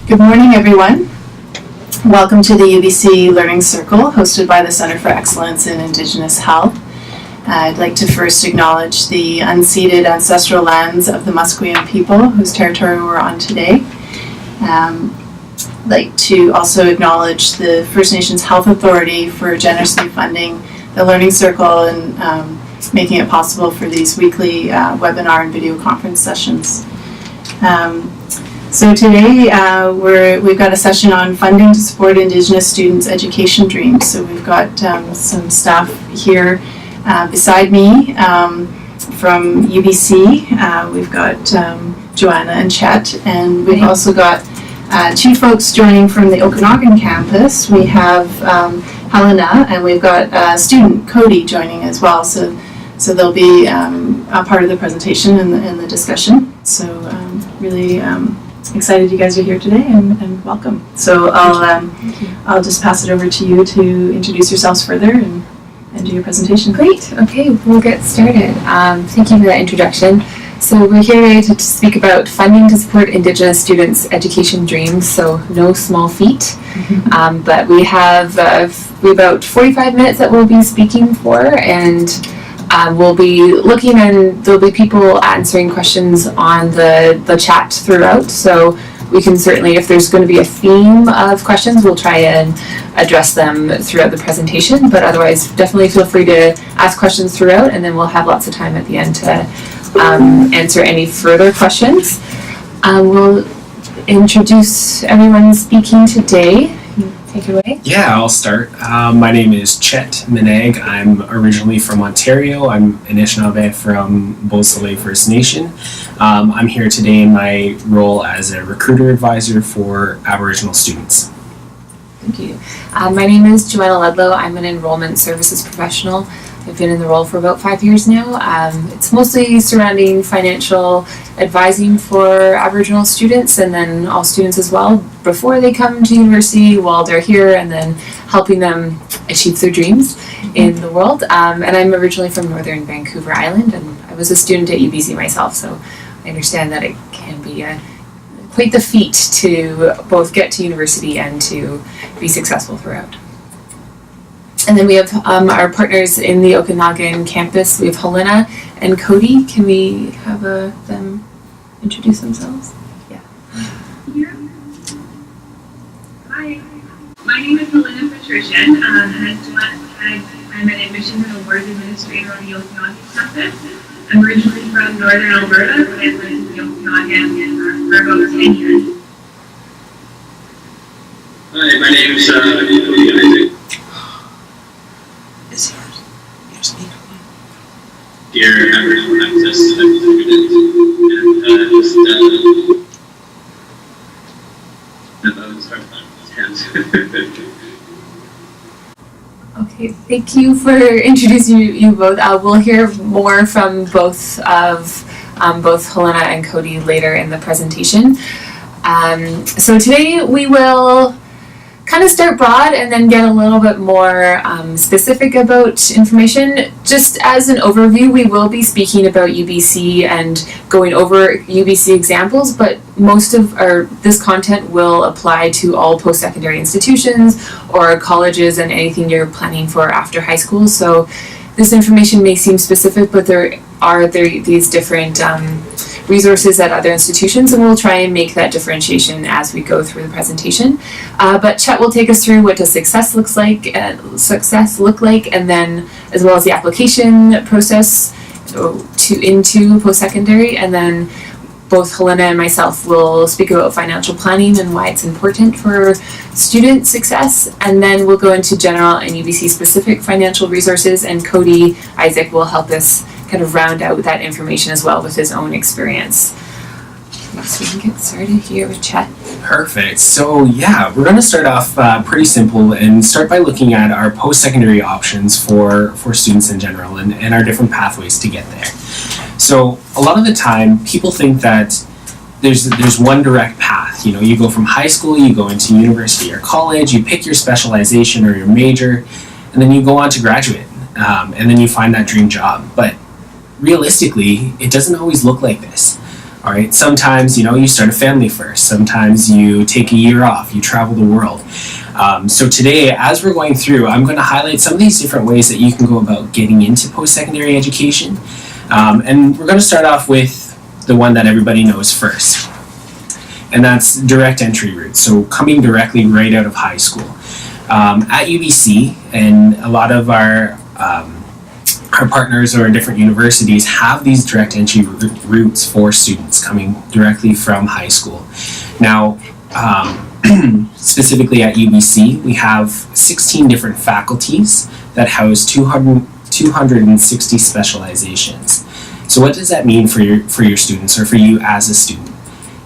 Good morning, everyone. Welcome to the UBC Learning Circle, hosted by the Center for Excellence in Indigenous Health. I'd like to first acknowledge the unceded ancestral lands of the Musqueam people, whose territory we're on today. I'd like to also acknowledge the First Nations Health Authority for generously funding the Learning Circle and making it possible for these weekly webinar and video conference sessions. So today we've got a session on funding to support Indigenous students' education dreams. So we've got some staff here beside me from UBC. We've got Joanna and Chet, and we've also got two folks joining from the Okanagan campus. We have Helena, and we've got student Cody joining as well. So they'll be a part of the presentation and the discussion. So really excited you guys are here today, and welcome. So I'll just pass it over to you to introduce yourselves further and do your presentation. Great. Okay, we'll get started. Thank you for that introduction. So we're here today to speak about funding to support Indigenous students' education dreams, so no small feat. But we have about 45 minutes that we'll be speaking for, and we'll be looking, and there'll be people answering questions on the chat throughout, so we can certainly, if there's going to be a theme of questions, we'll try and address them throughout the presentation, but otherwise definitely feel free to ask questions throughout, and then we'll have lots of time at the end to answer any further questions. We'll introduce everyone speaking today. Take it away. Yeah, I'll start. My name is Chet Minag. I'm originally from Ontario. I'm Anishinaabe from Beausoleil First Nation. I'm here today in my role as a recruiter advisor for Aboriginal students. Thank you. My name is Joanna Ludlow. I'm an enrollment services professional. I've been in the role for about 5 years now. It's mostly surrounding financial advising for Aboriginal students, and then all students as well, before they come to university, while they're here, and then helping them achieve their dreams in the world. And I'm originally from Northern Vancouver Island, and I was a student at UBC myself, so I understand that it can be quite the feat to both get to university and to be successful throughout. And then we have our partners in the Okanagan campus. We have Helena and Cody. Can we have them introduce themselves? Yeah. Hi, my name is Helena Patrician, and I'm an admissions and awards administrator on the Okanagan campus. I'm originally from Northern Alberta, but I've lived in the Okanagan for about 10 years. Hi, my name is Cody Isaac. Dear Aboriginal Access students, and just Okay, thank you for introducing you both. We'll hear more from both Helena and Cody later in the presentation. So today we will kind of start broad and then get a little bit more specific about information. Just as an overview, we will be speaking about UBC and going over UBC examples, but most of this content will apply to all post-secondary institutions or colleges and anything you're planning for after high school. So this information may seem specific, but there are these different resources at other institutions, and we'll try and make that differentiation as we go through the presentation. But Chet will take us through what does success look like, and then as well as the application process into post-secondary, and then both Helena and myself will speak about financial planning and why it's important for student success, and then we'll go into general and UBC specific financial resources, and Cody Isaac will help us kind of round out that information as well with his own experience. So we can get started here with Chet. Perfect. So yeah, we're going to start off pretty simple and start by looking at our post-secondary options for students in general and our different pathways to get there. So a lot of the time people think that there's one direct path. You know, you go from high school, you go into university or college, you pick your specialization or your major, and then you go on to graduate, and then you find that dream job. But realistically, it doesn't always look like this. All right, sometimes, you start a family first. Sometimes you take a year off, you travel the world. So today, as we're going through, I'm going to highlight some of these different ways that you can go about getting into post-secondary education. And we're going to start off with the one that everybody knows first. And that's direct entry routes, so coming directly right out of high school. At UBC, and a lot of our partners or different universities have these direct entry routes for students coming directly from high school. Now, specifically at UBC, we have 16 different faculties that house 260 specializations. So what does that mean for your students, or for you as a student?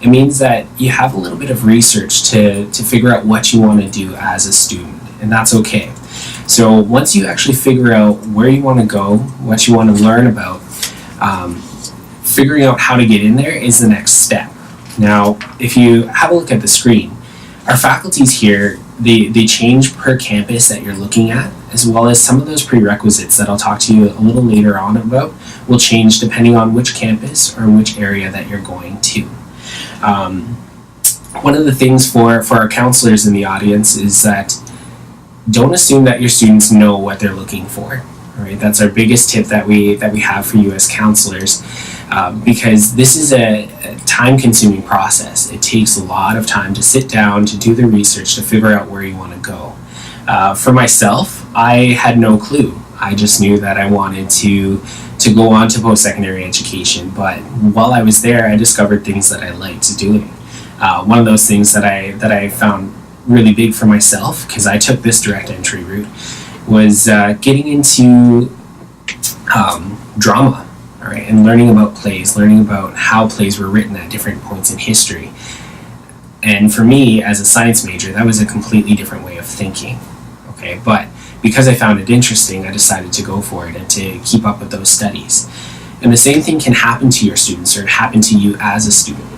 It means that you have a little bit of research to figure out what you want to do as a student, and that's okay. So once you actually figure out where you want to go, what you want to learn about, figuring out how to get in there is the next step. Now, if you have a look at the screen, our faculties here, they change per campus that you're looking at, as well as some of those prerequisites that I'll talk to you a little later on about will change depending on which campus or which area that you're going to. One of the things for our counselors in the audience is that don't assume that your students know what they're looking for. All right, that's our biggest tip that we have for you as counselors, because this is a time-consuming process. It takes a lot of time to sit down, to do the research, to figure out where you want to go. For myself, I had no clue. I just knew that I wanted to go on to post-secondary education, but while I was there, I discovered things that I liked doing. One of those things that I found really big for myself, because I took this direct entry route, was getting into drama, all right, and learning about plays, learning about how plays were written at different points in history. And for me, as a science major, that was a completely different way of thinking, okay? But because I found it interesting, I decided to go for it and to keep up with those studies. And the same thing can happen to your students, or happen to you as a student.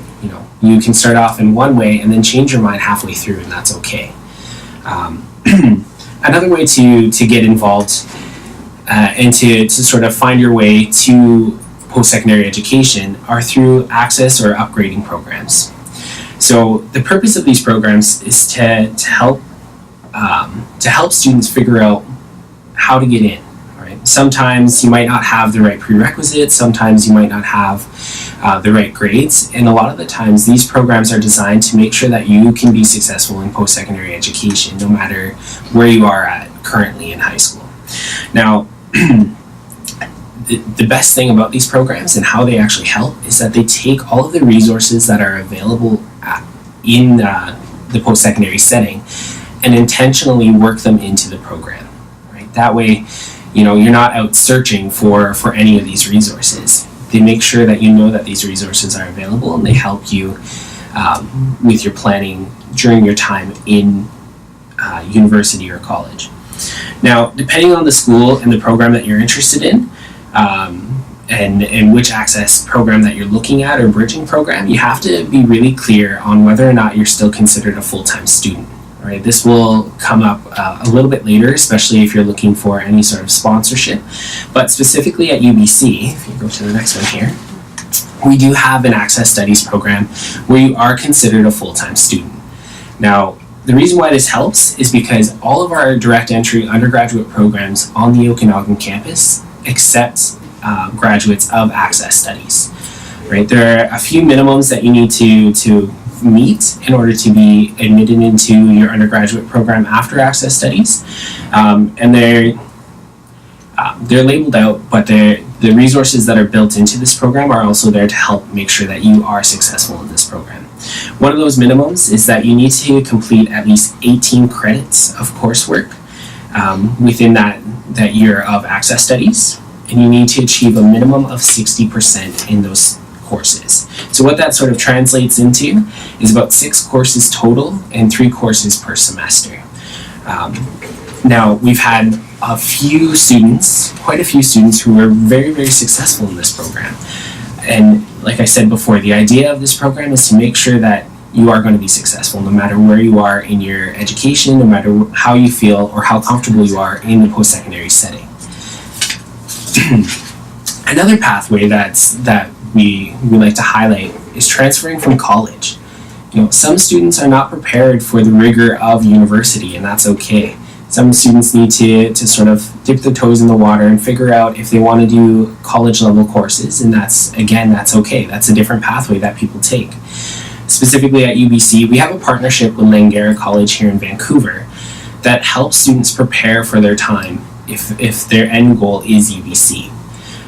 You can start off in one way and then change your mind halfway through, and that's okay. Another way to get involved and to sort of find your way to post-secondary education are through access or upgrading programs. So the purpose of these programs is to help students figure out how to get in. Right? Sometimes you might not have the right prerequisites, sometimes you might not have the right grades, and a lot of the times these programs are designed to make sure that you can be successful in post-secondary education no matter where you are at currently in high school. Now, the best thing about these programs and how they actually help is that they take all of the resources that are available in the post-secondary setting and intentionally work them into the program. Right? That way, you're not out searching for any of these resources. They make sure that you know that these resources are available, and they help you with your planning during your time in university or college. Now, depending on the school and the program that you're interested in, and which access program that you're looking at or bridging program, you have to be really clear on whether or not you're still considered a full-time student. Right? This will come up a little bit later, especially if you're looking for any sort of sponsorship. But specifically at UBC, if you go to the next one here, we do have an access studies program where you are considered a full-time student. Now, the reason why this helps is because all of our direct entry undergraduate programs on the Okanagan campus accept graduates of access studies. Right? There are a few minimums that you need to meet in order to be admitted into your undergraduate program after access studies, and they're labeled out, but the resources that are built into this program are also there to help make sure that you are successful in this program. One of those minimums is that you need to complete at least 18 credits of coursework within that year of access studies, and you need to achieve a minimum of 60% in those courses. So what that sort of translates into is about 6 courses total and 3 courses per semester. Now, we've had quite a few students who are very, very successful in this program. And like I said before, the idea of this program is to make sure that you are going to be successful no matter where you are in your education, no matter how you feel or how comfortable you are in the post-secondary setting. Another pathway that we like to highlight is transferring from college. Some students are not prepared for the rigor of university, and that's okay. Some students need to sort of dip their toes in the water and figure out if they want to do college level courses, and that's okay. That's a different pathway that people take. Specifically at UBC, we have a partnership with Langara College here in Vancouver that helps students prepare for their time if their end goal is UBC.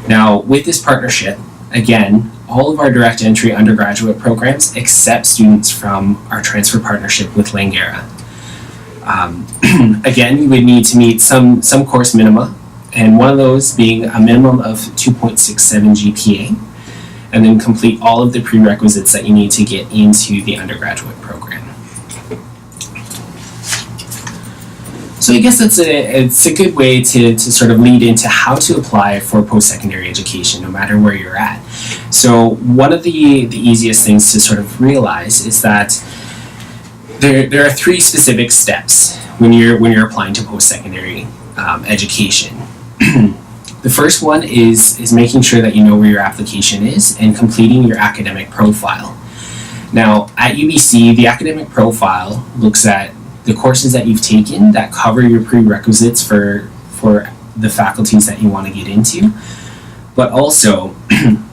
Now, with this partnership, again, all of our direct entry undergraduate programs accept students from our transfer partnership with Langara. Again, you would need to meet some course minima, and one of those being a minimum of 2.67 GPA, and then complete all of the prerequisites that you need to get into the undergraduate program. So I guess it's a good way to sort of lead into how to apply for post-secondary education, no matter where you're at. So one of the easiest things to sort of realize is that there are three specific steps when you're applying to post-secondary education. The first one is making sure that you know where your application is and completing your academic profile. Now, at UBC, the academic profile looks at the courses that you've taken that cover your prerequisites for the faculties that you want to get into, but also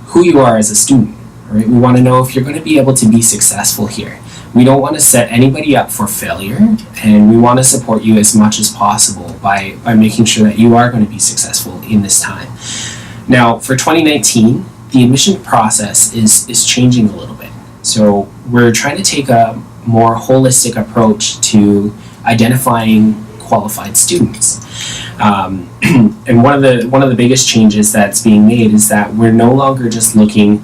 who you are as a student, right? We want to know if you're going to be able to be successful here. We don't want to set anybody up for failure, and we want to support you as much as possible by making sure that you are going to be successful in this time. Now, for 2019, the admission process is changing a little bit. So we're trying to take a more holistic approach to identifying qualified students. And one of the biggest changes that's being made is that we're no longer just looking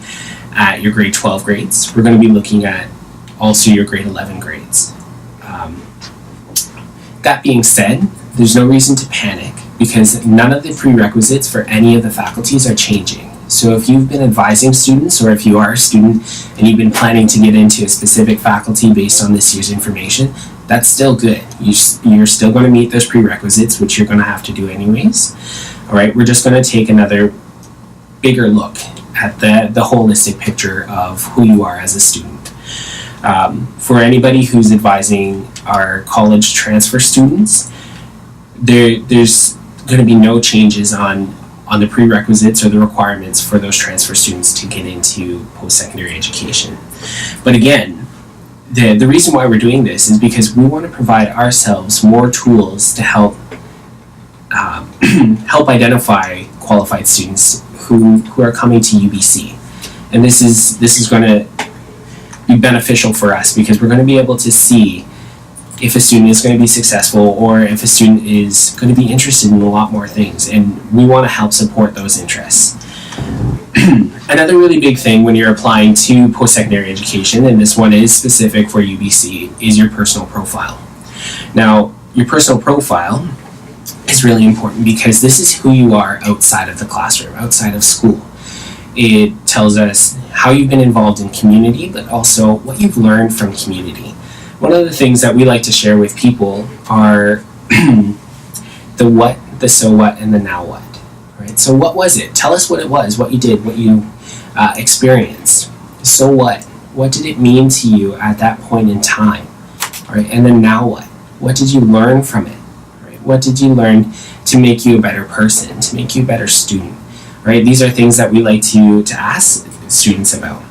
at your grade 12 grades. We're going to be looking at also your grade 11 grades. That being said, there's no reason to panic because none of the prerequisites for any of the faculties are changing. So if you've been advising students, or if you are a student and you've been planning to get into a specific faculty based on this year's information, that's still good. You're still going to meet those prerequisites, which you're going to have to do anyways. All right, we're just going to take another bigger look at the holistic picture of who you are as a student. For anybody who's advising our college transfer students, there's going to be no changes on the prerequisites or the requirements for those transfer students to get into post-secondary education. But again, the reason why we're doing this is because we want to provide ourselves more tools to help identify qualified students who are coming to UBC. And this is going to be beneficial for us because we're going to be able to see if a student is going to be successful or if a student is going to be interested in a lot more things, and we want to help support those interests. Another really big thing when you're applying to post-secondary education, and this one is specific for UBC, is your personal profile. Now, your personal profile is really important because this is who you are outside of the classroom, outside of school. It tells us how you've been involved in community, but also what you've learned from community. One of the things that we like to share with people are the what, the so what, and the now what. Right? So what was it? Tell us what it was, what you did, what you experienced. So what? What did it mean to you at that point in time? Right? And then now what? What did you learn from it? Right? What did you learn to make you a better person, to make you a better student? Right? These are things that we like to ask students about.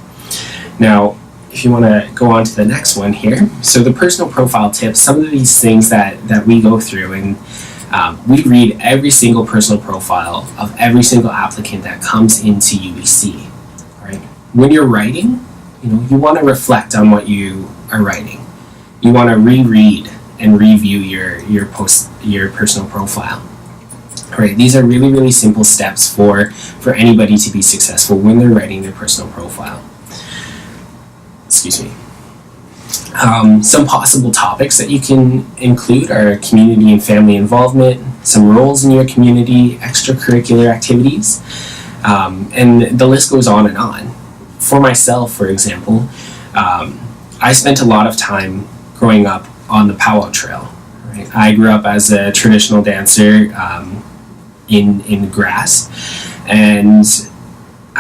Now, if you want to go on to the next one here, so the personal profile tips, some of these things that we go through, and we read every single personal profile of every single applicant that comes into UBC. Right? When you're writing, you want to reflect on what you are writing. You want to reread and review your personal profile. Right? These are really, really simple steps for anybody to be successful when they're writing their personal profile. Excuse me. Some possible topics that you can include are community and family involvement, some roles in your community, extracurricular activities, and the list goes on and on. For myself, for example, I spent a lot of time growing up on the powwow trail. Right? I grew up as a traditional dancer in grass, and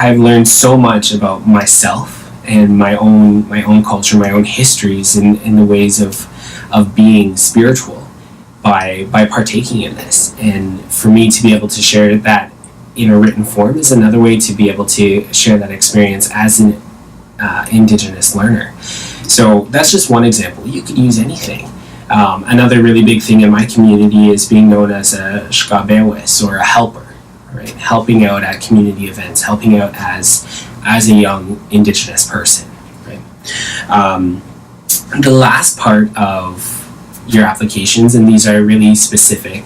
I've learned so much about myself and my own culture, my own histories, in the ways of being spiritual by partaking in this. And for me to be able to share that in a written form is another way to be able to share that experience as an Indigenous learner. So that's just one example. You could use anything. Another really big thing in my community is being known as a shkabewis, or a helper, right? Helping out at community events, helping out as a young Indigenous person, right? The last part of your applications, and these are really specific,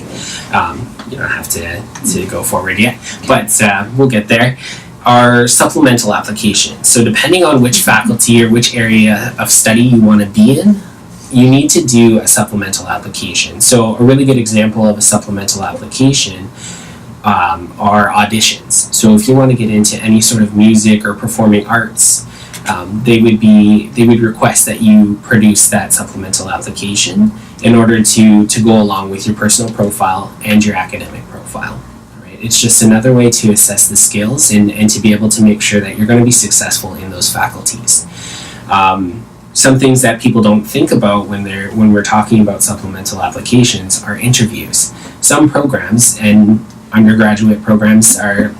you don't have to go forward yet, but we'll get there, are supplemental applications. So depending on which faculty or which area of study you want to be in, you need to do a supplemental application. So a really good example of a supplemental application are auditions. So if you want to get into any sort of music or performing arts, they would request that you produce that supplemental application in order to go along with your personal profile and your academic profile. Right? It's just another way to assess the skills and to be able to make sure that you're going to be successful in those faculties. Some things that people don't think about when we're talking about supplemental applications are interviews. Some programs and undergraduate programs are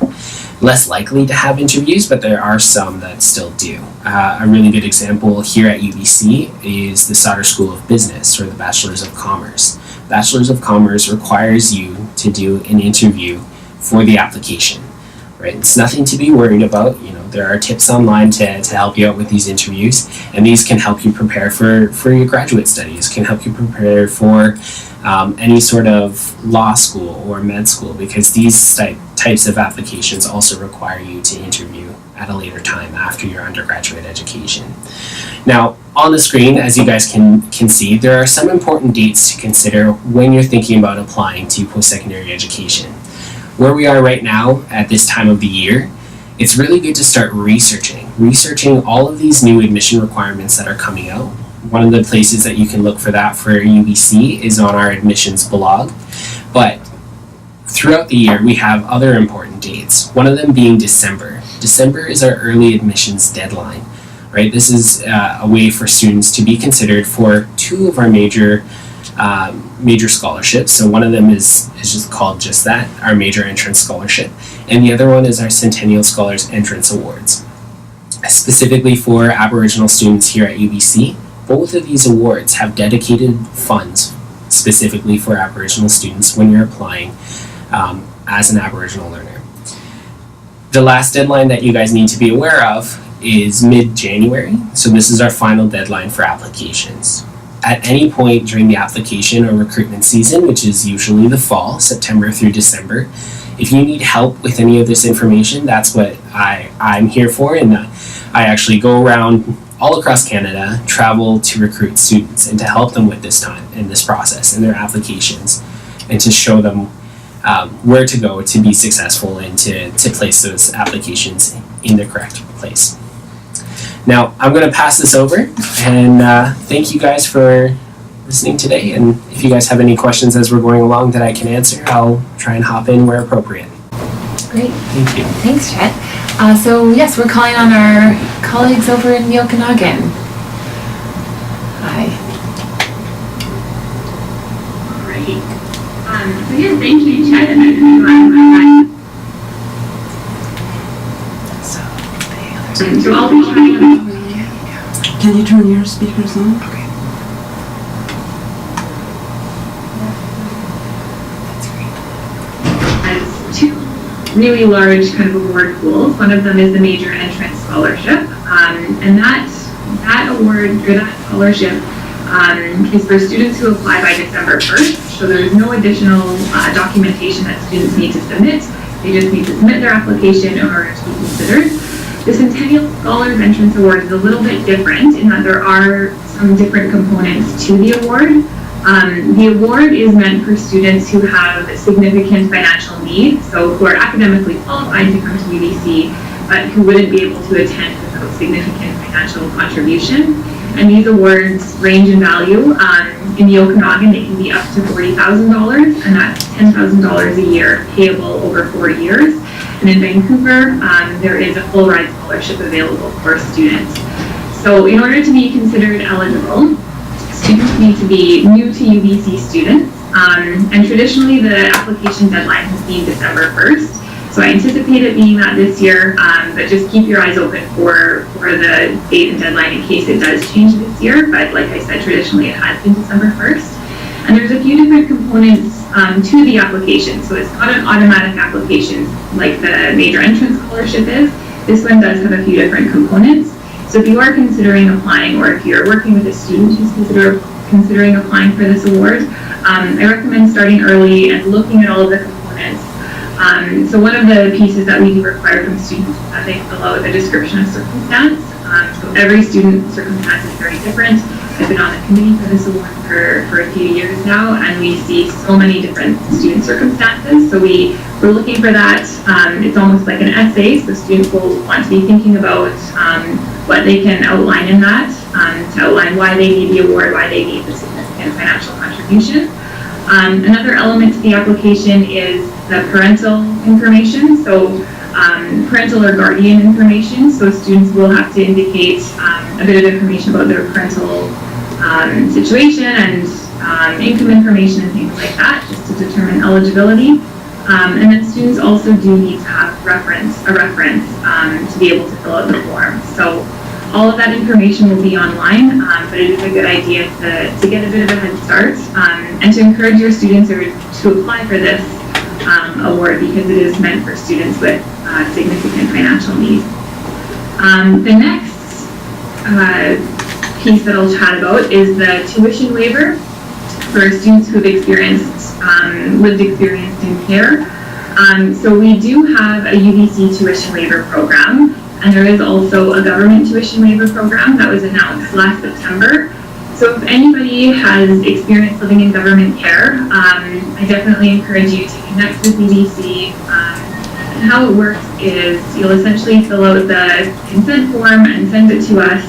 less likely to have interviews, but there are some that still do. A really good example here at UBC is the Sauder School of Business, or the Bachelor's of Commerce. Bachelor's of Commerce requires you to do an interview for the application. Right? It's nothing to be worried about. There are tips online to help you out with these interviews, and these can help you prepare for your graduate studies, can help you prepare for any sort of law school or med school, because these types of applications also require you to interview at a later time after your undergraduate education. Now, on the screen, as you guys can see, there are some important dates to consider when you're thinking about applying to post-secondary education. Where we are right now at this time of the year, it's really good to start researching all of these new admission requirements that are coming out. One of the places that you can look for that for UBC is on our admissions blog. But throughout the year, we have other important dates, one of them being December. December is our early admissions deadline, right? This is a way for students to be considered for two of our major scholarships. So one of them is just called just that, our Major Entrance Scholarship, and the other one is our Centennial Scholars Entrance Awards. Specifically for Aboriginal students here at UBC, both of these awards have dedicated funds specifically for Aboriginal students when you're applying as an Aboriginal learner. The last deadline that you guys need to be aware of is mid-January, so this is our final deadline for applications. At any point during the application or recruitment season, which is usually the fall, September through December, if you need help with any of this information, that's what I'm here for, and I actually go around all across Canada, travel to recruit students and to help them with this time and this process and their applications, and to show them where to go to be successful and to place those applications in the correct place. Now, I'm going to pass this over, and thank you guys for listening today, and if you guys have any questions as we're going along that I can answer, I'll try and hop in where appropriate. Great. Thank you. Thanks, Chet. So yes, we're calling on our colleagues over in the Okanagan. Hi. Great. So yeah, thank you, Chet, and thank you, so I'll be trying. Can you turn your speakers on? Okay. That's great. As two really large kind of award pools. One of them is the Major Entrance Scholarship, and that award or that scholarship is for students who apply by December 1st. So there is no additional documentation that students need to submit. They just need to submit their application in order to be considered. The Centennial Scholars Entrance Award is a little bit different in that there are some different components to the award. The award is meant for students who have significant financial needs, so who are academically qualified to come to UBC, but who wouldn't be able to attend without significant financial contribution. And these awards range in value. In the Okanagan, it can be up to $40,000, and that's $10,000 a year payable over 4 years. And in Vancouver, there is a full ride scholarship available for students. So in order to be considered eligible, students need to be new to UBC students. And traditionally the application deadline has been December 1st. So I anticipate it being that this year, but just keep your eyes open for the date and deadline in case it does change this year. But like I said, traditionally it has been December 1st. And there's a few different components to the application. So it's not an automatic application like the major entrance scholarship is. This one does have a few different components. So if you are considering applying, or if you're working with a student who's considering applying for this award, I recommend starting early and looking at all of the components. So one of the pieces that we do require from students is that they fill out a description of circumstance. So every student's circumstance is very different. I've been on the committee for this award for a few years now, and we see so many different student circumstances. So we're looking for that. It's almost like an essay, so students will want to be thinking about what they can outline in that, to outline why they need the award, why they need the significant financial contribution. Another element to the application is the parental information. So parental or guardian information. So students will have to indicate a bit of information about their parental situation and income information and things like that, just to determine eligibility. And then students also do need to have a reference to be able to fill out the form. So all of that information will be online, but it is a good idea to get a bit of a head start and to encourage your students to apply for this award, because it is meant for students with significant financial needs. The next piece that I'll chat about is the tuition waiver for students who have experienced lived experience in care. So we do have a UBC tuition waiver program, and there is also a government tuition waiver program that was announced last September. So if anybody has experience living in government care, I definitely encourage you to connect with UBC. And how it works is you'll essentially fill out the consent form and send it to us,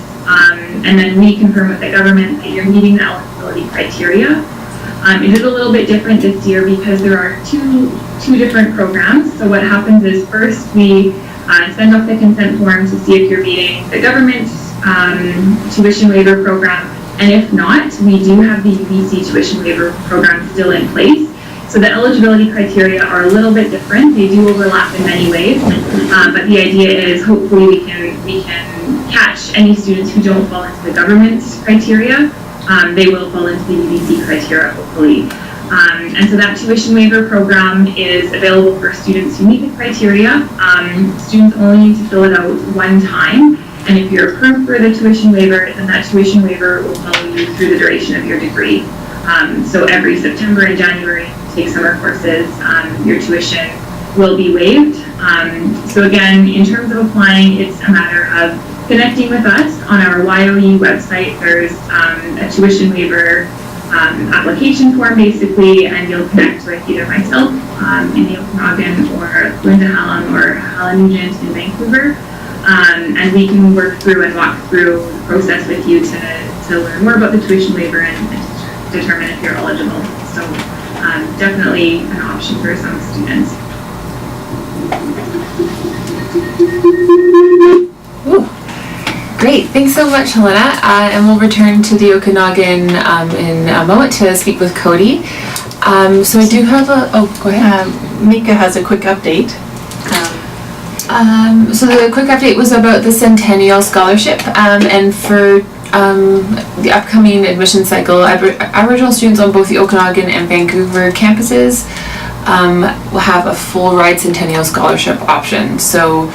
and then we confirm with the government that you're meeting the eligibility criteria. It is a little bit different this year because there are two different programs. So what happens is first we send off the consent form to see if you're meeting the government tuition waiver program, and if not, we do have the UBC tuition waiver program still in place. So the eligibility criteria are a little bit different. They do overlap in many ways, but the idea is hopefully we can catch any students who don't fall into the government criteria. They will fall into the UBC criteria, hopefully. And so that tuition waiver program is available for students who meet the criteria. Students only need to fill it out one time. And if you're approved for the tuition waiver, then that tuition waiver will follow you through the duration of your degree. So every September and January, you take summer courses, your tuition will be waived. So again, in terms of applying, it's a matter of connecting with us on our YOE website. There's a tuition waiver application form basically, and you'll connect with either myself in the Okanagan or Linda Hallam or Helen Nugent in Vancouver. And we can work through and walk through the process with you to learn more about the tuition waiver and to determine if you're eligible. So definitely an option for some students. Ooh. Great, thanks so much, Helena. And we'll return to the Okanagan in a moment to speak with Cody. So I do have go ahead. Mika has a quick update. So the quick update was about the Centennial Scholarship, and for the upcoming admission cycle, Aboriginal students on both the Okanagan and Vancouver campuses will have a full ride Centennial Scholarship option. So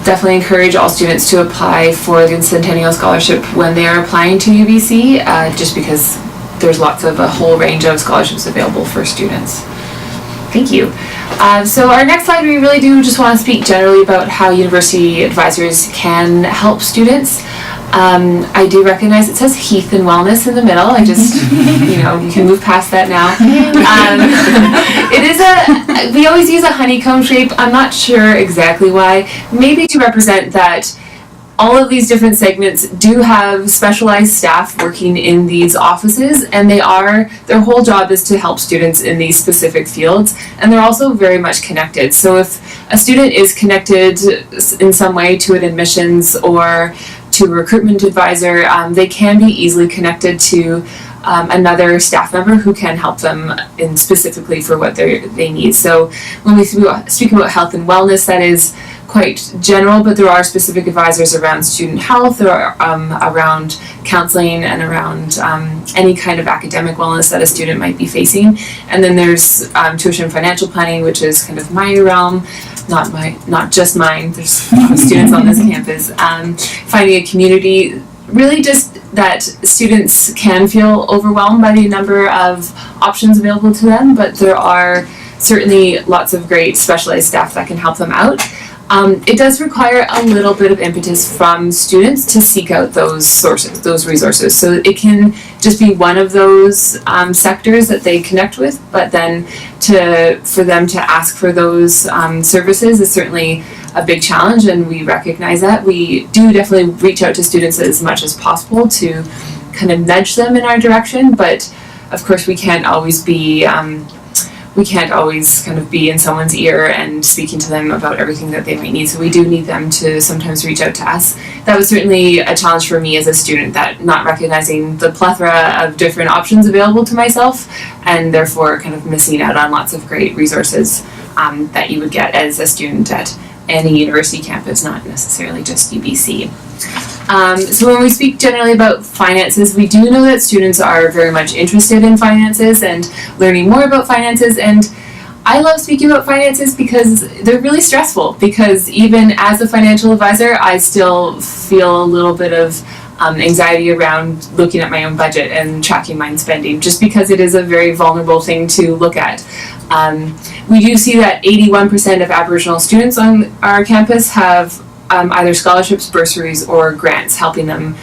definitely encourage all students to apply for the Centennial Scholarship when they are applying to UBC, just because there's a whole range of scholarships available for students. Thank you. So our next slide, we really do just want to speak generally about how university advisors can help students. I do recognize it says Heath and Wellness in the middle. I just, you can move past that now. It is we always use a honeycomb shape. I'm not sure exactly why. Maybe to represent that all of these different segments do have specialized staff working in these offices, and their whole job is to help students in these specific fields, and they're also very much connected. So if a student is connected in some way to an admissions or to a recruitment advisor, they can be easily connected to another staff member who can help them in specifically for what they need. So when we speak about health and wellness, that is quite general, but there are specific advisors around student health or around counseling and around any kind of academic wellness that a student might be facing. And then there's tuition financial planning, which is kind of my realm, not just mine. There's a lot of students on this campus. Finding a community, really just that students can feel overwhelmed by the number of options available to them, but there are certainly lots of great specialized staff that can help them out. It does require a little bit of impetus from students to seek out those resources. So it can just be one of those sectors that they connect with, but then for them to ask for those services is certainly a big challenge, and we recognize that. We do definitely reach out to students as much as possible to kind of nudge them in our direction, but of course we can't always kind of be in someone's ear and speaking to them about everything that they might need. So we do need them to sometimes reach out to us. That was certainly a challenge for me as a student, that not recognizing the plethora of different options available to myself, and therefore kind of missing out on lots of great resources that you would get as a student at any university campus, not necessarily just UBC. So when we speak generally about finances, we do know that students are very much interested in finances and learning more about finances, and I love speaking about finances because they're really stressful, because even as a financial advisor, I still feel a little bit of anxiety around looking at my own budget and tracking my spending, just because it is a very vulnerable thing to look at. We do see that 81% of Aboriginal students on our campus have either scholarships, bursaries, or grants helping them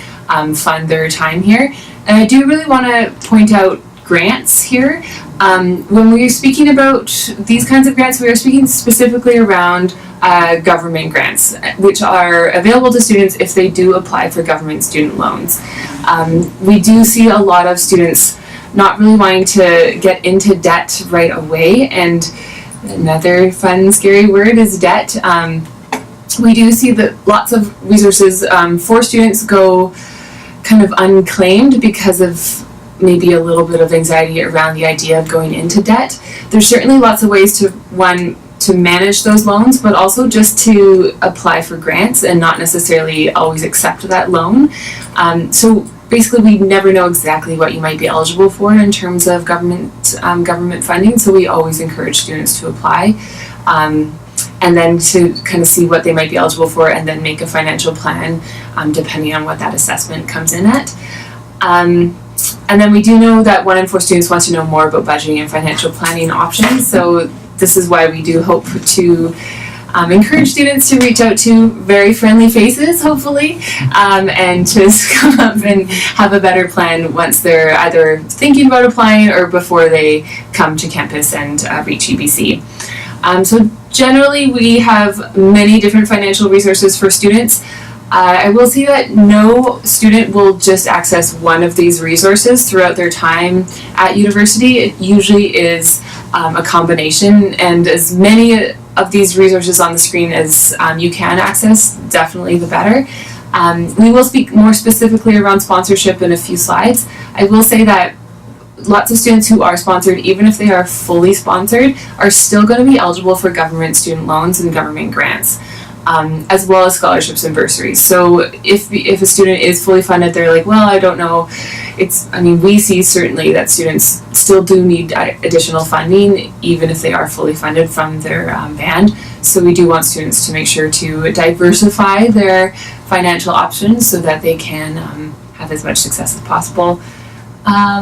fund their time here. And I do really want to point out grants here. When we're speaking about these kinds of grants, we are speaking specifically around government grants, which are available to students if they do apply for government student loans. We do see a lot of students not really wanting to get into debt right away, and another fun, scary word is debt. We do see that lots of resources for students go kind of unclaimed because of maybe a little bit of anxiety around the idea of going into debt. There's certainly lots of ways to manage those loans, but also just to apply for grants and not necessarily always accept that loan. So basically, we never know exactly what you might be eligible for in terms of government funding, so we always encourage students to apply. And then to kind of see what they might be eligible for, and then make a financial plan depending on what that assessment comes in at. And then we do know that 1 in 4 students wants to know more about budgeting and financial planning options, so this is why we do hope to encourage students to reach out to very friendly faces, hopefully, and to come up and have a better plan once they're either thinking about applying or before they come to campus and reach UBC. So generally, we have many different financial resources for students. I will say that no student will just access one of these resources throughout their time at university. It usually is a combination, and as many of these resources on the screen as you can access, definitely the better. We will speak more specifically around sponsorship in a few slides. I will say that lots of students who are sponsored, even if they are fully sponsored, are still going to be eligible for government student loans and government grants, as well as scholarships and bursaries. So if a student is fully funded, they're like, well, I don't know. We see certainly that students still do need additional funding, even if they are fully funded from their band. So we do want students to make sure to diversify their financial options so that they can have as much success as possible. I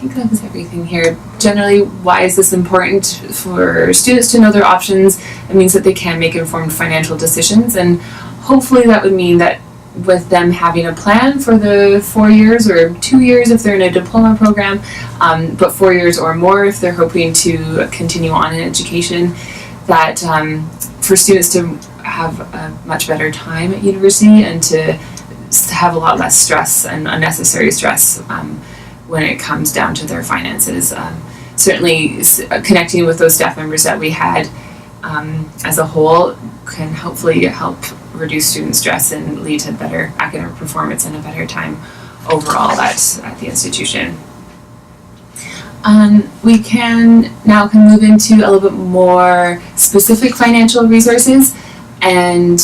think that was everything here. Generally, why is this important for students to know their options? It means that they can make informed financial decisions, and hopefully that would mean that with them having a plan for the 4 years or 2 years if they're in a diploma program, but 4 years or more if they're hoping to continue on in education, that for students to have a much better time at university and to have a lot less stress and unnecessary stress when it comes down to their finances. Certainly connecting with those staff members that we had as a whole can hopefully help reduce student stress and lead to better academic performance and a better time overall at the institution. We can move into a little bit more specific financial resources. And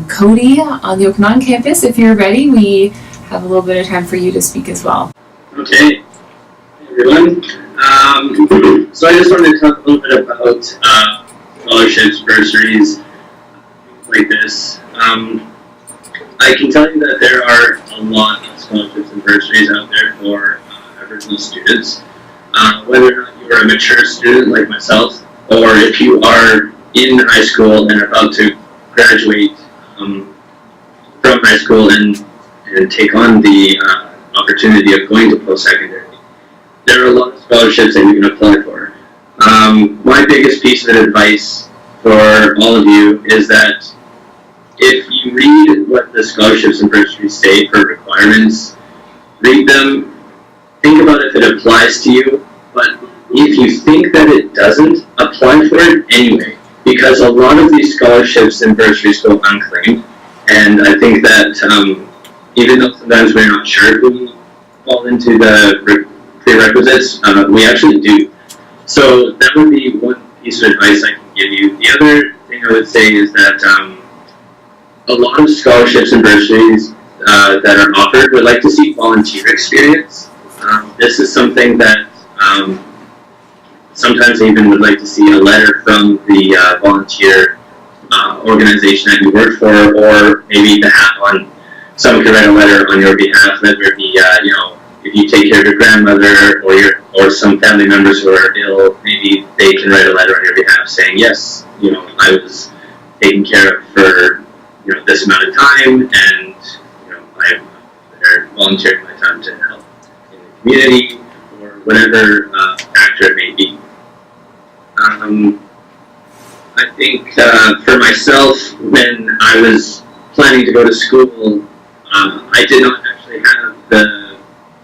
Cody on the Okanagan campus, if you're ready, we have a little bit of time for you to speak as well. Okay, hey everyone. So I just wanted to talk a little bit about scholarships, bursaries, things like this. I can tell you that there are a lot of scholarships and bursaries out there for Aboriginal students. Whether or not you're a mature student like myself, or if you are in high school and about to graduate from high school and take on the opportunity of going to post-secondary, there are a lot of scholarships that you can apply for. My biggest piece of advice for all of you is that if you read what the scholarships and bursaries say for requirements, read them, think about if it applies to you, but if you think that it doesn't, apply for it anyway, because a lot of these scholarships and bursaries go unclaimed, and I think that even though sometimes we're not sure if we fall into the prerequisites, we actually do. So that would be one piece of advice I can give you. The other thing I would say is that a lot of scholarships and bursaries that are offered would like to see volunteer experience. This is something that sometimes I even would like to see a letter from the volunteer organization that you work for, or maybe someone could write a letter on your behalf, whether it be, if you take care of your grandmother or some family members who are ill, maybe they can write a letter on your behalf saying, yes, I was taken care of for, this amount of time, and, I'm volunteering my time to help in the community, or whatever factor it may be. I think for myself, when I was planning to go to school, I did not actually have the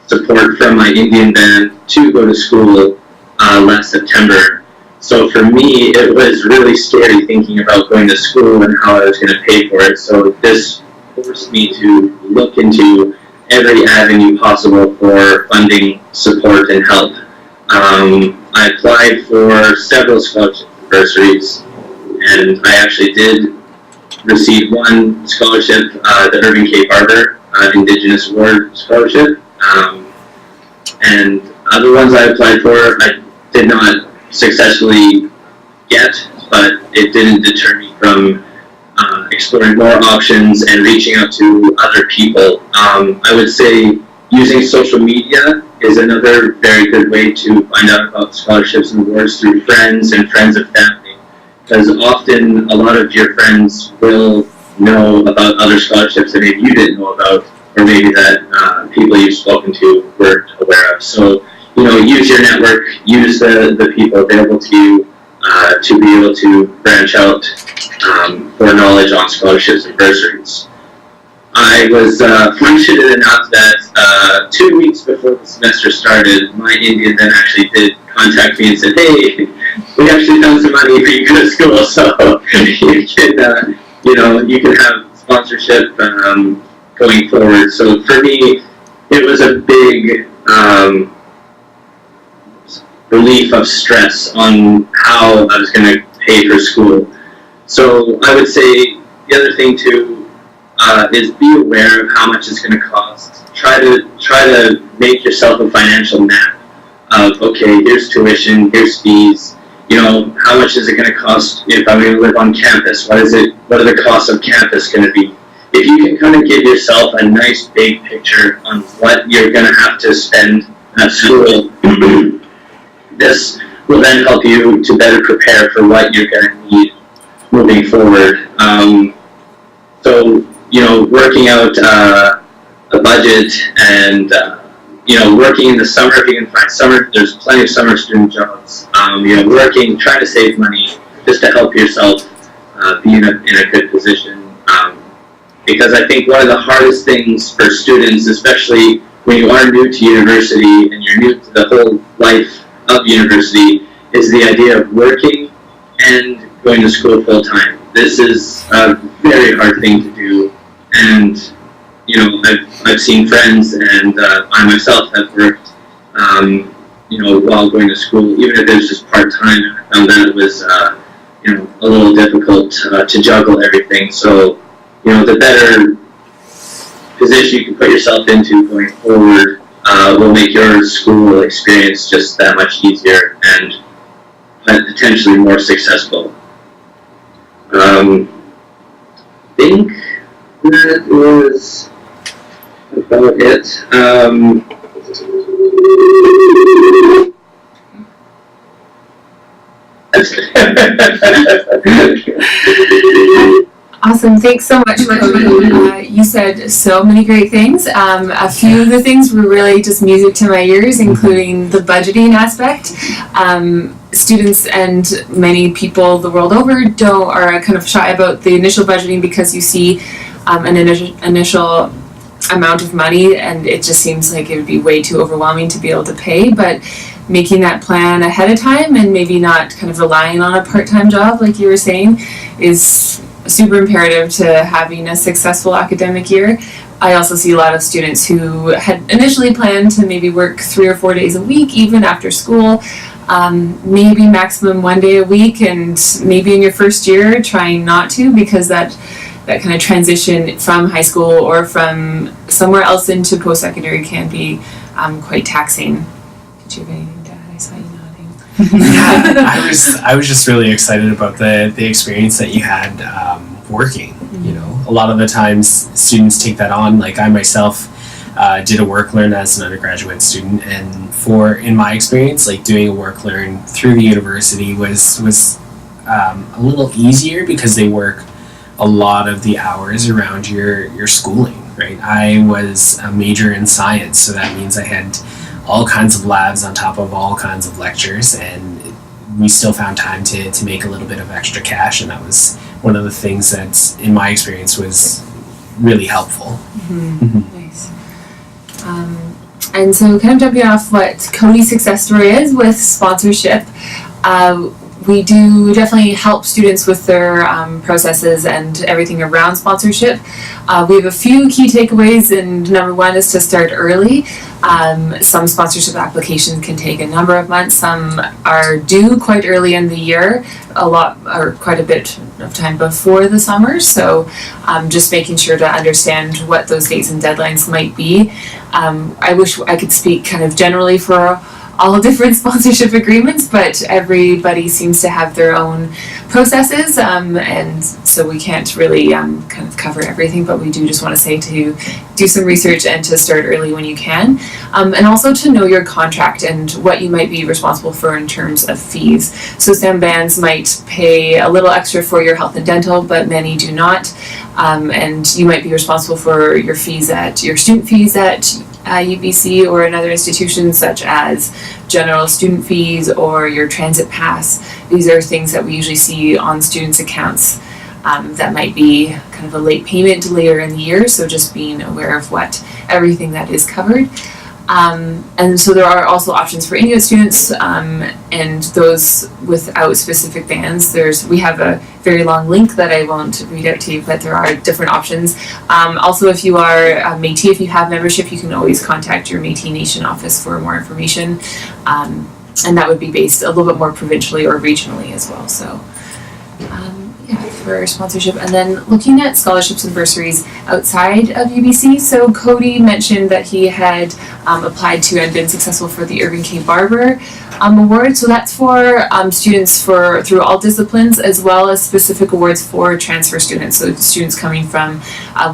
support from my Indian band to go to school last September. So for me, it was really scary thinking about going to school and how I was going to pay for it. So this forced me to look into every avenue possible for funding, support, and help. I applied for several scholarships and bursaries, and I actually did receive one scholarship, the Irving K. Barber Indigenous Award Scholarship, and other ones I applied for I did not successfully get, but it didn't deter me from exploring more options and reaching out to other people. I would say using social media is another very good way to find out about scholarships and awards through friends and friends of family, because often a lot of your friends will know about other scholarships that maybe you didn't know about, or maybe that people you've spoken to weren't aware of. So, use your network, use the people available to you to be able to branch out for knowledge on scholarships and bursaries. I was fortunate enough that 2 weeks before the semester started, my Indian then actually did contact me and said, hey, we actually found some money for you to go to school, so you can have sponsorship going forward. So for me, it was a big relief of stress on how I was going to pay for school. So I would say the other thing too is be aware of how much it's going to cost. Try to make yourself a financial map of, okay, here's tuition, here's fees. How much is it going to cost if I'm going to live on campus? What are the costs of campus going to be? If you can kind of give yourself a nice big picture on what you're going to have to spend at school, this will then help you to better prepare for what you're going to need moving forward. So, working out a budget and, working in the summer, if you can find summer, there's plenty of summer student jobs, trying to save money just to help yourself be in a good position. Because I think one of the hardest things for students, especially when you are new to university and you're new to the whole life of university, is the idea of working and going to school full time. This is a very hard thing to do, and you know, I've seen friends, and I myself have worked, you know, while going to school, even if it was just part time. I found that it was, you know, a little difficult to juggle everything. So, you know, the better position you can put yourself into going forward will make your school experience just that much easier and potentially more successful. I think that was about it. Awesome, thanks so much, Cody. You said so many great things. A few of the things were really just music to my ears, including the budgeting aspect. Students and many people the world over are kind of shy about the initial budgeting because you see an initial amount of money and it just seems like it would be way too overwhelming to be able to pay. But making that plan ahead of time and maybe not kind of relying on a part-time job like you were saying is super imperative to having a successful academic year. I also see a lot of students who had initially planned to maybe work 3 or 4 days a week even after school, maybe maximum 1 day a week, and maybe in your first year trying not to, because that kind of transition from high school or from somewhere else into post-secondary can be quite taxing. Did you have anything to add? I saw you nodding. Yeah, I was just really excited about the experience that you had working. You know, a lot of the times students take that on. Like I myself did a work learn as an undergraduate student, and in my experience, like doing a work learn through the university was a little easier because they work a lot of the hours around your schooling. Right, I was a major in science, so that means I had all kinds of labs on top of all kinds of lectures, and we still found time to make a little bit of extra cash, and that was one of the things that in my experience was really helpful. Nice. And so kind of jumping off what Cody's success story is with sponsorship, we do definitely help students with their processes and everything around sponsorship. We have a few key takeaways, and number one is to start early. Some sponsorship applications can take a number of months. Some are due quite early in the year, quite a bit of time before the summer. So just making sure to understand what those dates and deadlines might be. I wish I could speak kind of generally for all different sponsorship agreements, but everybody seems to have their own processes, and so we can't really kind of cover everything, but we do just want to say to do some research and to start early when you can, and also to know your contract and what you might be responsible for in terms of fees. So some bands might pay a little extra for your health and dental, but many do not, and you might be responsible for your student fees at UBC or another institution, such as general student fees or your transit pass. These are things that we usually see on students' accounts that might be kind of a late payment later in the year, so just being aware of everything that is covered. And so there are also options for Inuit students, and those without specific bands. We have a very long link that I won't read out to you, but there are different options. Also, if you are a Métis, if you have membership, you can always contact your Métis Nation office for more information, and that would be based a little bit more provincially or regionally as well. So. For sponsorship, and then looking at scholarships and bursaries outside of UBC. So Cody mentioned that he had applied to and been successful for the Irving K. Barber Award. So that's for students through all disciplines, as well as specific awards for transfer students. So students coming from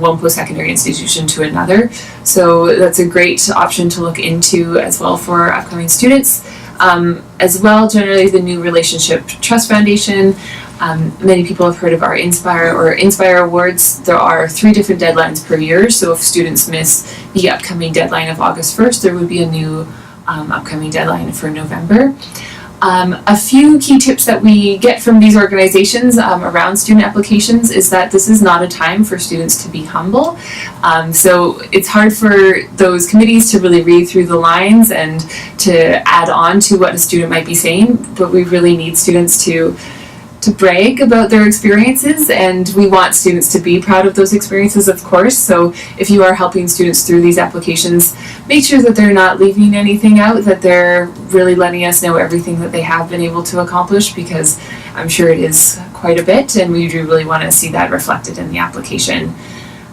one post-secondary institution to another. So that's a great option to look into as well for upcoming students. As well, generally the New Relationship Trust Foundation. Many people have heard of our Inspire Awards. There are 3 different deadlines per year, so if students miss the upcoming deadline of August 1st, there would be a new upcoming deadline for November. A few key tips that we get from these organizations around student applications is that this is not a time for students to be humble. So it's hard for those committees to really read through the lines and to add on to what a student might be saying, but we really need students to brag about their experiences, and we want students to be proud of those experiences, of course. So if you are helping students through these applications, make sure that they're not leaving anything out, that they're really letting us know everything that they have been able to accomplish, because I'm sure it is quite a bit, and we do really want to see that reflected in the application.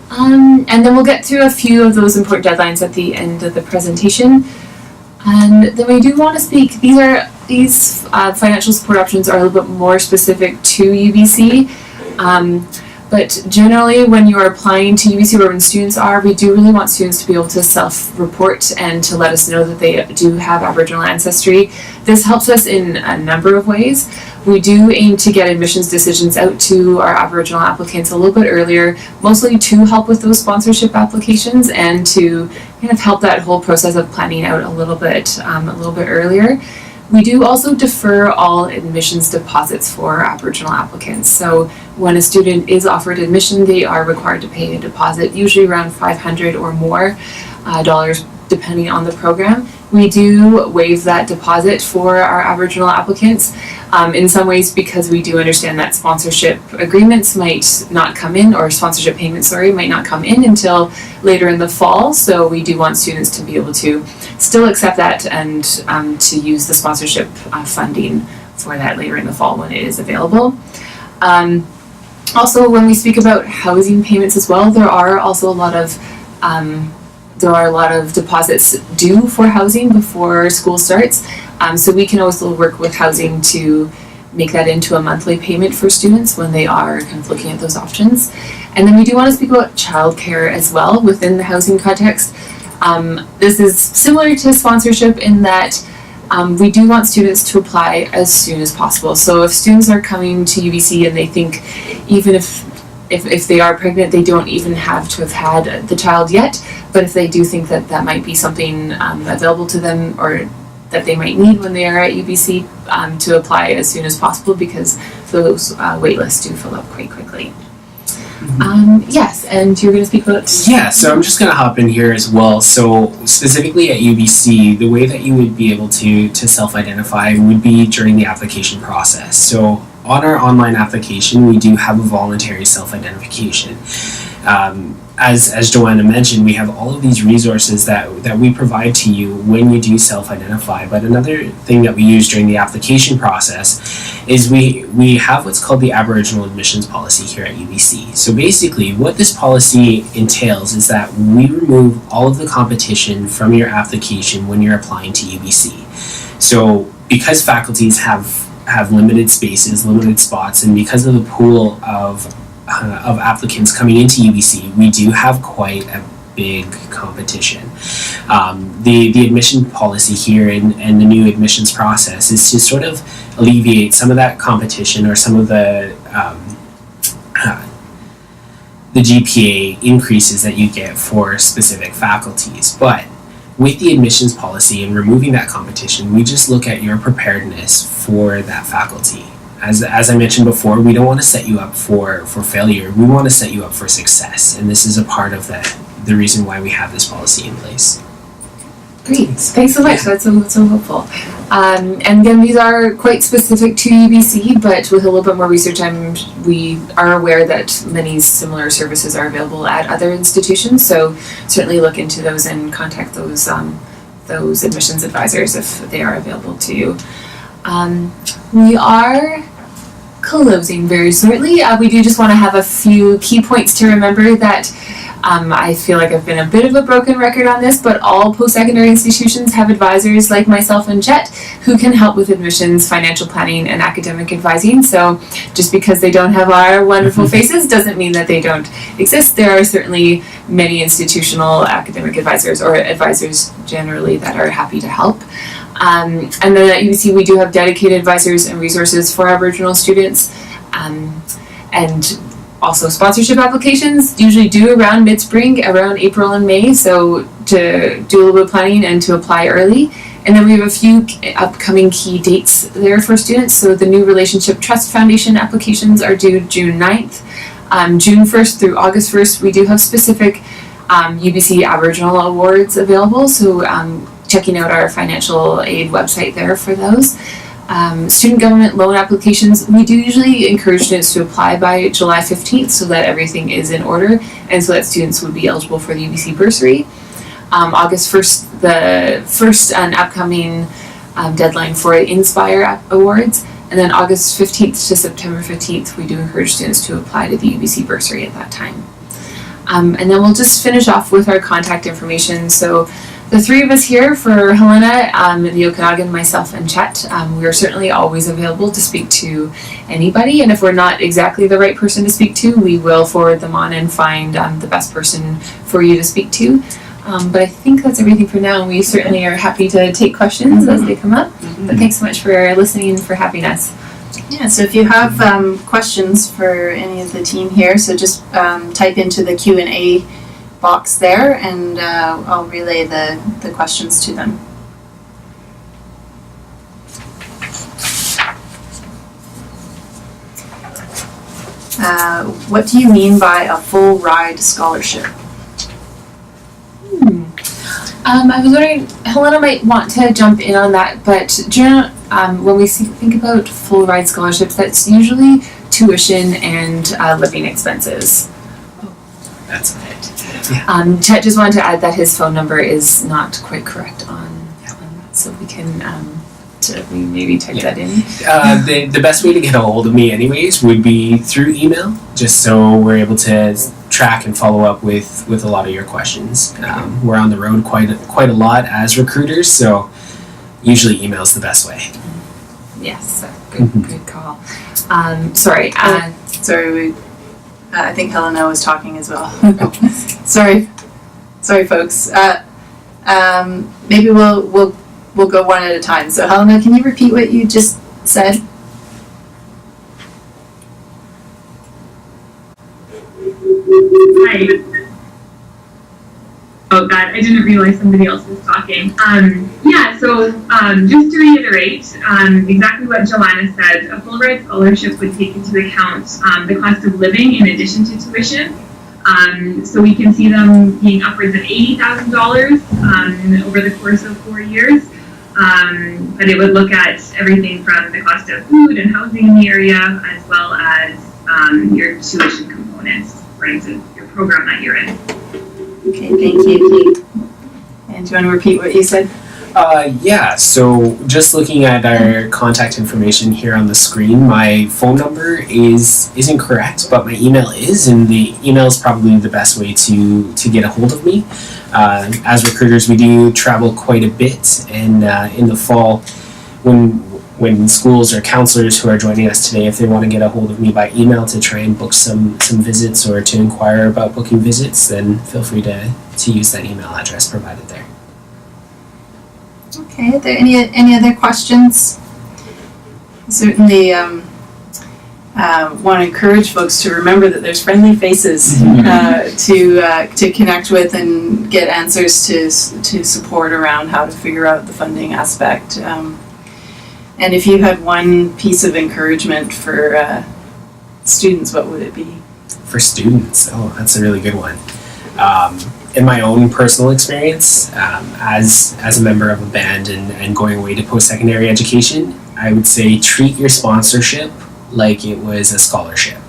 And then we'll get through a few of those important deadlines at the end of the presentation. And then we do want to speak, these financial support options are a little bit more specific to UBC, but generally when you are applying to UBC, or when students are, we do really want students to be able to self-report and to let us know that they do have Aboriginal ancestry. This helps us in a number of ways. We do aim to get admissions decisions out to our Aboriginal applicants a little bit earlier, mostly to help with those sponsorship applications and to kind of help that whole process of planning out a little bit earlier. We do also defer all admissions deposits for Aboriginal applicants. So when a student is offered admission, they are required to pay a deposit, usually around $500 or more dollars, depending on the program. We do waive that deposit for our Aboriginal applicants, in some ways because we do understand that sponsorship agreements might not come in, or sponsorship payments, might not come in until later in the fall. So we do want students to be able to still accept that and to use the sponsorship funding for that later in the fall when it is available. Also, when we speak about housing payments as well, there are also a lot of deposits due for housing before school starts. So we can also work with housing to make that into a monthly payment for students when they are kind of looking at those options. And then we do want to speak about childcare as well within the housing context. This is similar to sponsorship in that we do want students to apply as soon as possible. So if students are coming to UBC and they think even if they are pregnant, they don't even have to have had the child yet, but if they do think that that might be something available to them or that they might need when they are at UBC, to apply as soon as possible, because those wait lists do fill up quite quickly. Yes, and you're going to speak about... Yeah, so I'm just going to hop in here as well. So specifically at UBC, the way that you would be able to self-identify would be during the application process. So on our online application, we do have a voluntary self-identification. As Joanna mentioned, we have all of these resources that we provide to you when you do self-identify. But another thing that we use during the application process is we have what's called the Aboriginal Admissions Policy here at UBC. So basically, what this policy entails is that we remove all of the competition from your application when you're applying to UBC. So because faculties have limited spaces, limited spots, and because of the pool of applicants coming into UBC, we do have quite a big competition. The admission policy here and the new admissions process is to sort of alleviate some of that competition or some of the GPA increases that you get for specific faculties. But with the admissions policy and removing that competition, we just look at your preparedness for that faculty. As I mentioned before, we don't want to set you up for failure. We want to set you up for success. And this is a part of the reason why we have this policy in place. Great, thanks so much. That's so helpful. And again, these are quite specific to UBC, but with a little bit more research, we are aware that many similar services are available at other institutions. So certainly look into those and contact those admissions advisors if they are available to you. We are closing very shortly. We do just want to have a few key points to remember that I feel like I've been a bit of a broken record on this, but all post-secondary institutions have advisors like myself and Jet who can help with admissions, financial planning, and academic advising. So just because they don't have our wonderful faces doesn't mean that they don't exist. There are certainly many institutional academic advisors or advisors generally that are happy to help. And then at UBC we do have dedicated advisors and resources for Aboriginal students, and also sponsorship applications usually due around mid-spring, around April and May, so to do a little bit of planning and to apply early. And then we have a few upcoming key dates there for students. So the new Relationship Trust Foundation applications are due June 9th. June 1st through August 1st, we do have specific UBC Aboriginal awards available. So checking out our financial aid website there for those. Student government loan applications, we do usually encourage students to apply by July 15th so that everything is in order and so that students would be eligible for the UBC bursary. August 1st, the first and upcoming deadline for Inspire Awards, and then August 15th to September 15th, we do encourage students to apply to the UBC bursary at that time. And then we'll just finish off with our contact information. So the three of us here for Helena, the Okanagan, myself, and Chet, we are certainly always available to speak to anybody. And if we're not exactly the right person to speak to, we will forward them on and find the best person for you to speak to. But I think that's everything for now. We certainly are happy to take questions as they come up. But thanks so much for listening and for having us. Yeah, so if you have questions for any of the team here, so just type into the Q&A box there, and I'll relay the questions to them. What do you mean by a full ride scholarship? I was wondering, Helena might want to jump in on that, but when we think about full ride scholarships, that's usually tuition and living expenses. That's it. Chet just wanted to add that his phone number is not quite correct on that, so we can maybe type that in. The best way to get a hold of me anyways would be through email, just so we're able to track and follow up with a lot of your questions. We're on the road quite a lot as recruiters, so usually email's the best way. Yes, good call. Sorry. I think Helena was talking as well. Sorry, folks. Maybe we'll go one at a time. So Helena, can you repeat what you just said? Hi. Oh God, I didn't realize somebody else was talking. Just to reiterate exactly what Joanna said, a full ride scholarship would take into account the cost of living in addition to tuition. So we can see them being upwards of $80,000 over the course of 4 years. But it would look at everything from the cost of food and housing in the area, as well as your tuition components for your program that you're in. Okay, thank you. And do you want to repeat what you said? So just looking at our contact information here on the screen, my phone number isn't correct, but my email is, and the email is probably the best way to get a hold of me. As recruiters, we do travel quite a bit, and in the fall, when schools or counselors who are joining us today, if they want to get a hold of me by email to try and book some visits or to inquire about booking visits, then feel free to use that email address provided there. Okay, are there any other questions? Certainly want to encourage folks to remember that there's friendly faces to connect with and get answers to support around how to figure out the funding aspect. And if you had one piece of encouragement for students, what would it be? For students, that's a really good one. In my own personal experience, as a member of a band and going away to post-secondary education, I would say treat your sponsorship like it was a scholarship,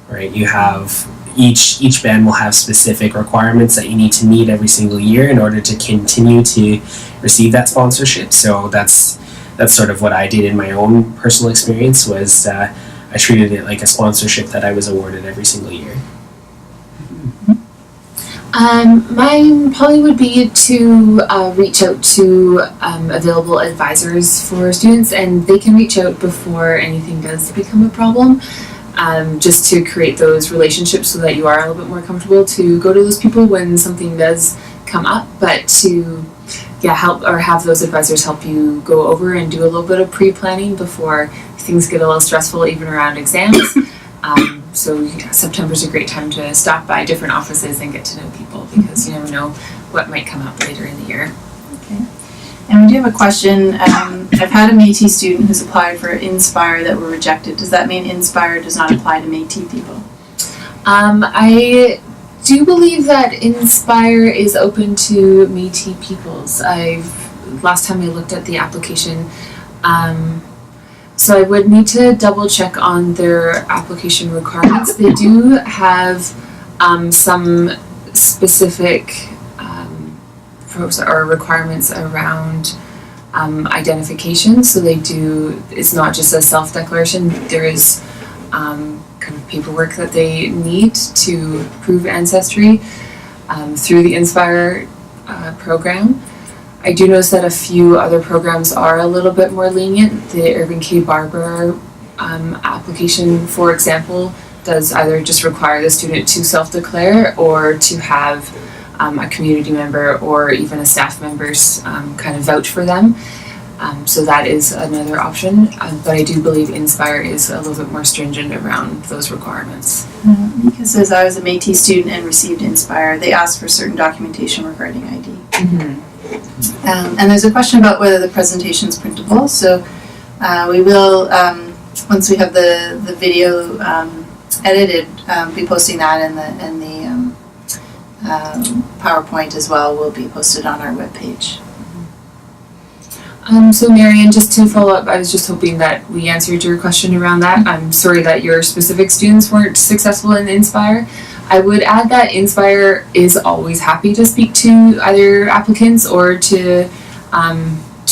right? You have each band will have specific requirements that you need to meet every single year in order to continue to receive that sponsorship. So that's sort of what I did in my own personal experience. Was I treated it like a sponsorship that I was awarded every single year. Mine probably would be to reach out to available advisors for students, and they can reach out before anything does become a problem, just to create those relationships so that you are a little bit more comfortable to go to those people when something does come up, but to help or have those advisors help you go over and do a little bit of pre-planning before things get a little stressful, even around exams. So September's a great time to stop by different offices and get to know people, because you never know what might come up later in the year. Okay. And we do have a question. I've had a Métis student who's applied for Inspire that were rejected. Does that mean Inspire does not apply to Métis people? I do believe that Inspire is open to Métis peoples. Last time I looked at the application, so I would need to double check on their application requirements. They do have some specific or requirements around identification. So they do, it's not just a self-declaration, there is kind of paperwork that they need to prove ancestry through the Inspire program. I do notice that a few other programs are a little bit more lenient. The Irving K. Barber application, for example, does either just require the student to self-declare or to have a community member or even a staff member's kind of vouch for them. So that is another option, but I do believe Inspire is a little bit more stringent around those requirements. Mika says, I was a Métis student and received Inspire. They asked for certain documentation regarding ID. Mm-hmm. And there's a question about whether the presentation is printable. So we will, once we have the video edited, be posting that, and the PowerPoint as well will be posted on our webpage. So Marian, just to follow up, I was just hoping that we answered your question around that. I'm sorry that your specific students weren't successful in Inspire. I would add that Inspire is always happy to speak to either applicants or to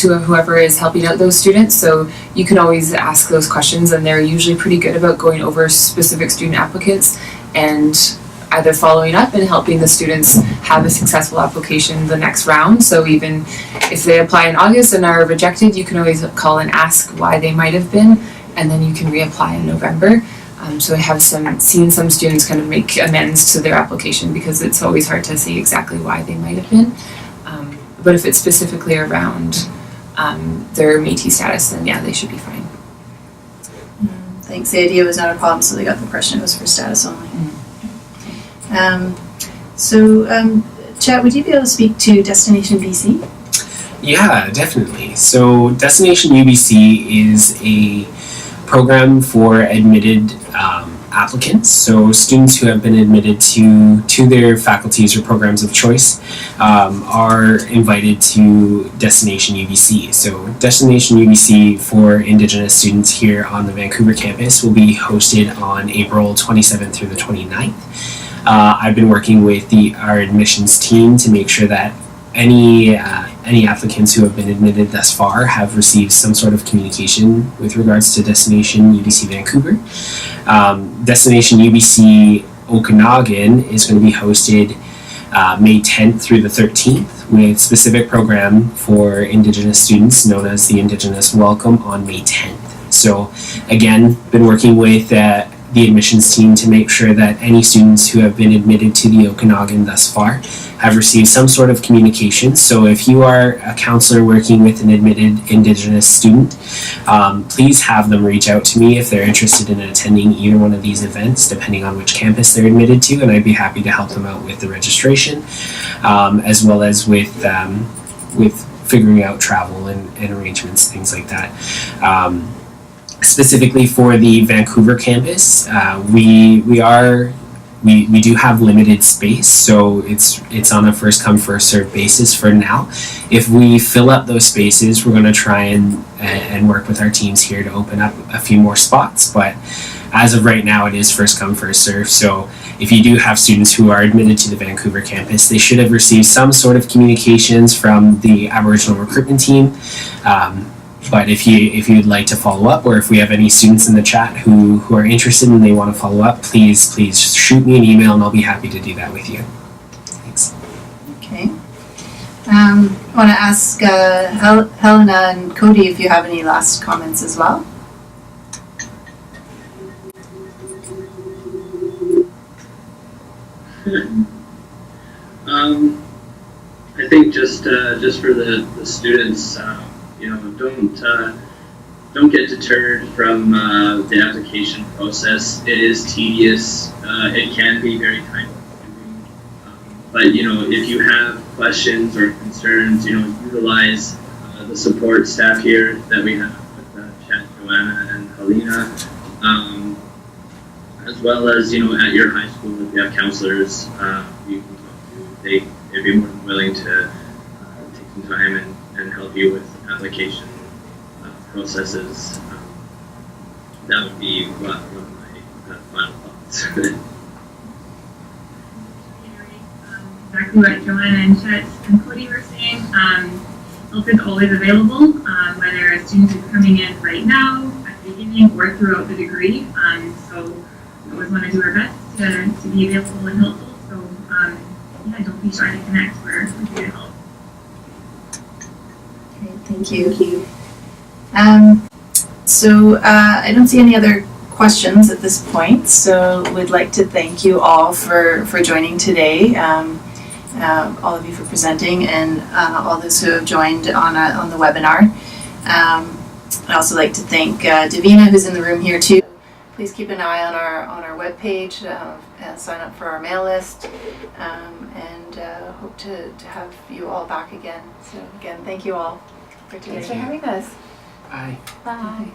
whoever is helping out those students. So you can always ask those questions, and they're usually pretty good about going over specific student applicants and either following up and helping the students have a successful application the next round. So even if they apply in August and are rejected, you can always call and ask why they might have been, and then you can reapply in November. So I have seen some students kind of make amends to their application because it's always hard to see exactly why they might have been. But if it's specifically around their Métis status, then yeah, they should be fine. Thanks. The idea was not a problem, so they got the impression it was for status only. Chet, would you be able to speak to Destination BC? Yeah, definitely. So Destination UBC is a program for admitted applicants. So students who have been admitted to their faculties or programs of choice are invited to Destination UBC. So Destination UBC for Indigenous students here on the Vancouver campus will be hosted on April 27th through the 29th. I've been working with our admissions team to make sure that any applicants who have been admitted thus far have received some sort of communication with regards to Destination UBC Vancouver. Destination UBC Okanagan is going to be hosted May 10th through the 13th with specific program for Indigenous students known as the Indigenous Welcome on May 10th. So again, been working with the admissions team to make sure that any students who have been admitted to the Okanagan thus far have received some sort of communication. So if you are a counselor working with an admitted Indigenous student, please have them reach out to me if they're interested in attending either one of these events, depending on which campus they're admitted to, and I'd be happy to help them out with the registration, as well as with figuring out travel and arrangements, things like that. Specifically for the Vancouver campus, we do have limited space, so it's on a first come first served basis for now. If we fill up those spaces, we're going to try and work with our teams here to open up a few more spots. But as of right now, it is first come first served. So if you do have students who are admitted to the Vancouver campus, they should have received some sort of communications from the Aboriginal recruitment team. But if you'd like to follow up, or if we have any students in the chat who are interested and they want to follow up, please shoot me an email and I'll be happy to do that with you. Thanks. Okay. I want to ask Helena and Cody if you have any last comments as well. I think just for the students, don't get deterred from the application process. It is tedious. It can be very time-consuming. But if you have questions or concerns, utilize the support staff here that we have with Chet, Joanna, and Helena, as well as, at your high school, if you have counselors you can talk to, they'd be more than willing to take some time and help you with application processes. That would be one of my final thoughts. Exactly what Joanna and Chet and Cody were saying. Help is always available, whether a student is coming in right now, at the beginning, or throughout the degree. So we always want to do our best to be available and helpful. So don't be shy to connect. We're here to help. Great, thank you. So I don't see any other questions at this point, so we'd like to thank you all for joining today, all of you for presenting, and all those who have joined on the webinar. I'd also like to thank Davina, who's in the room here too. Please keep an eye on our webpage and sign up for our mail list, and hope to have you all back again. So again, thank you all for today. Thanks for having us. Bye. Bye.